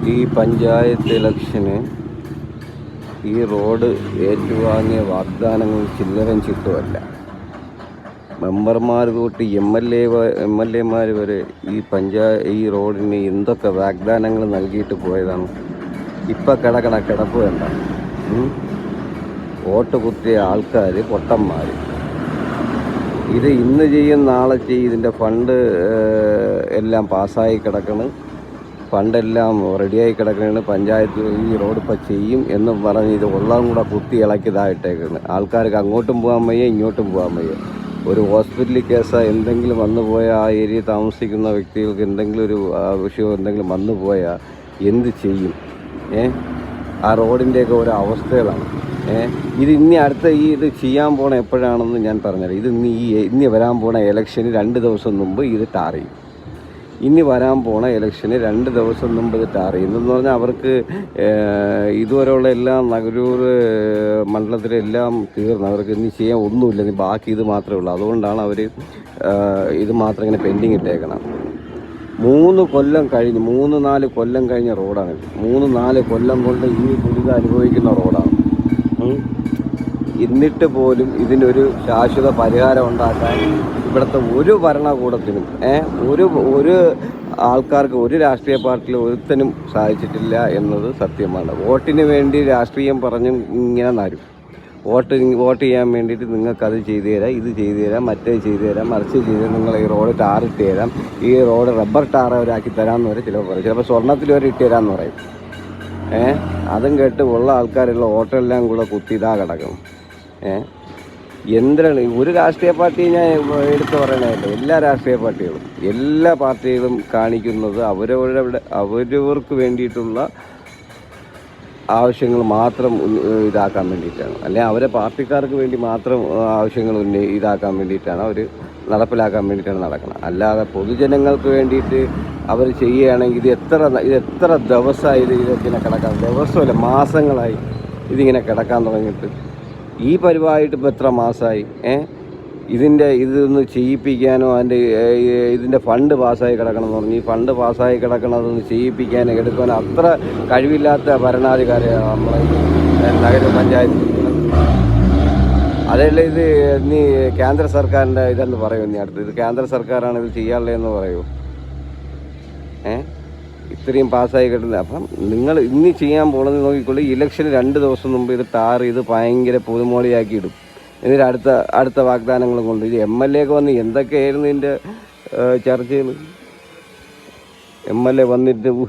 ഈ പഞ്ചായത്ത് ഇലക്ഷന് ഈ റോഡ് ഏറ്റുവാങ്ങിയ വാഗ്ദാനങ്ങൾ ചില്ലറം ചിട്ടുമല്ല. മെമ്പർമാർ തൊട്ട് എം എൽ എമാർ വരെ ഈ റോഡിന് എന്തൊക്കെ വാഗ്ദാനങ്ങൾ നൽകിയിട്ട് പോയതാണ്. ഇപ്പം കിടക്കണ കിടപ്പ് വേണ്ട. വോട്ട് കുത്തിയ ആൾക്കാർ പൊട്ടന്മാർ. ഇത് ഇന്ന് ചെയ്യും നാളെ ചെയ്യും. ഇതിൻ്റെ ഫണ്ട് എല്ലാം പാസ്സായി കിടക്കണം, ഫണ്ടെല്ലാം റെഡിയായി കിടക്കുകയാണ്. പഞ്ചായത്ത് ഈ റോഡ് ഇപ്പം ചെയ്യും എന്നും പറഞ്ഞ് ഇത് ഉള്ളതും കൂടെ കുത്തി ഇളക്കിയതായിട്ടേക്കാണ്. ആൾക്കാർക്ക് അങ്ങോട്ടും പോകാൻ വയ്യ, ഇങ്ങോട്ടും പോകാൻ വയ്യ. ഒരു ഹോസ്പിറ്റലിൽ കേസ് എന്തെങ്കിലും വന്നു പോയാൽ ആ ഏരിയ താമസിക്കുന്ന വ്യക്തികൾക്ക് എന്തെങ്കിലും ഒരു വിഷയം എന്തെങ്കിലും വന്നു പോയാൽ എന്ത് ചെയ്യും? ആ റോഡിൻ്റെയൊക്കെ ഓരോ അവസ്ഥകളാണ്. ഇത് ഇത് ചെയ്യാൻ പോണ എപ്പോഴാണെന്ന് ഞാൻ പറഞ്ഞുതരാം. ഇത് ഇനി വരാൻ പോണ ഇലക്ഷന് 2 ദിവസം മുമ്പ് ഇത് ടാർ ചെയ്യും. ഇനി വരാൻ പോണ ഇലക്ഷന് 2 ദിവസം മുമ്പ് ഇത് ടാർ ചെയ്യും. എന്ന് പറഞ്ഞാൽ അവർക്ക് ഇതുവരെയുള്ള എല്ലാം നഗരൂർ മണ്ഡലത്തിലെല്ലാം തീർന്നു. അവർക്ക് ഇനി ചെയ്യാൻ ഒന്നുമില്ല, ഇനി ബാക്കി ഇത് മാത്രമേ ഉള്ളൂ. അതുകൊണ്ടാണ് അവർ ഇത് മാത്രം ഇങ്ങനെ പെൻഡിങ് ഇട്ടേക്കണം. 3-4 കൊല്ലം കഴിഞ്ഞ റോഡാണ്. 3-4 കൊല്ലം കൊണ്ട് ഈ ദുരിതം അനുഭവിക്കുന്ന റോഡാണ്. എന്നിട്ട് പോലും ഇതിനൊരു ശാശ്വത പരിഹാരം ഉണ്ടാക്കാൻ ഇവിടുത്തെ ഒരു ഭരണകൂടത്തിനും ഒരു ആൾക്കാർക്ക്, ഒരു രാഷ്ട്രീയ പാർട്ടിയിൽ ഒരുത്തനും സാധിച്ചിട്ടില്ല എന്നത് സത്യമാണ്. വോട്ടിന് വേണ്ടി രാഷ്ട്രീയം പറഞ്ഞും ഇങ്ങനെ നരും. വോട്ട് ചെയ്യാൻ വേണ്ടിയിട്ട് നിങ്ങൾക്കത് ചെയ്തു തരാം, ഇത് ചെയ്തു തരാം, മറ്റേ ചെയ്തു തരാം, മറിച്ച് ചെയ്ത് നിങ്ങൾ ഈ റോഡ് ടാറിട്ട് തരാം, ഈ റോഡ് റബ്ബർ ടാർ അവരാക്കി തരാമെന്ന് വരെ ചിലപ്പോൾ പറയും. ചിലപ്പോൾ സ്വർണ്ണത്തിൽ വരെ ഇട്ട് തരാമെന്ന് പറയും. അതും കേട്ട് ഉള്ള ആൾക്കാരുള്ള വോട്ടെല്ലാം കൂടെ കുത്തി ഇതാ കിടക്കും. എന്തിനാണ് ഒരു രാഷ്ട്രീയ പാർട്ടി ഞാൻ എടുത്തു പറയണതല്ല, എല്ലാ പാർട്ടികളും കാണിക്കുന്നത് അവരവർക്ക് വേണ്ടിയിട്ടുള്ള ആവശ്യങ്ങൾ മാത്രം ഇതാക്കാൻ വേണ്ടിയിട്ടാണ്. അല്ലെങ്കിൽ അവരെ പാർട്ടിക്കാർക്ക് വേണ്ടി മാത്രം ആവശ്യങ്ങൾ ഇതാക്കാൻ വേണ്ടിയിട്ടാണ്, അവർ നടപ്പിലാക്കാൻ വേണ്ടിയിട്ടാണ് നടക്കുന്നത്. അല്ലാതെ പൊതുജനങ്ങൾക്ക് വേണ്ടിയിട്ട് അവർ ചെയ്യുകയാണെങ്കിൽ ഇത് എത്ര ദിവസമായി ഇതിങ്ങനെ കിടക്കാൻ, ദിവസമല്ല മാസങ്ങളായി ഇതിങ്ങനെ കിടക്കാൻ തുടങ്ങിയിട്ട്. ഈ പരിപാടിയിട്ട് ഇപ്പോൾ എത്ര മാസമായി? ഇതൊന്ന് ചെയ്യിപ്പിക്കാനോ ഇതിൻ്റെ ഫണ്ട് പാസ്സായി കിടക്കണമെന്ന് പറഞ്ഞ് ഈ ഫണ്ട് പാസ്സായി കിടക്കണതൊന്ന് ചെയ്യിപ്പിക്കാനോ എടുക്കാനോ അത്ര കഴിവില്ലാത്ത ഭരണാധികാരിയാണ് നമ്മളെ നഗരപഞ്ചായത്ത്. അതല്ല ഇത് നീ കേന്ദ്ര സർക്കാരിൻ്റെ ഇതെന്ന് പറയൂ. ഇനി അടുത്ത് ഇത് കേന്ദ്ര സർക്കാരാണ് ഇത് ചെയ്യാനുള്ളതെന്ന് പറയൂ. ഇത്രയും പാസ്സായി കിട്ടുന്നത്. അപ്പം നിങ്ങൾ ഇനി ചെയ്യാൻ പോണത് നോക്കിക്കൊള്ളു. ഇലക്ഷന് 2 ദിവസം മുമ്പ് ഇത് ടാർ ചെയ്ത് ഭയങ്കര പുതുമോളിയാക്കി ഇടും. എന്നിട്ട് അടുത്ത വാഗ്ദാനങ്ങളും കൊണ്ട് ഇത് MLA ഒക്കെ വന്ന് എന്തൊക്കെയായിരുന്നു ഇതിൻ്റെ ചർച്ചകൾ. MLA വന്നിട്ട്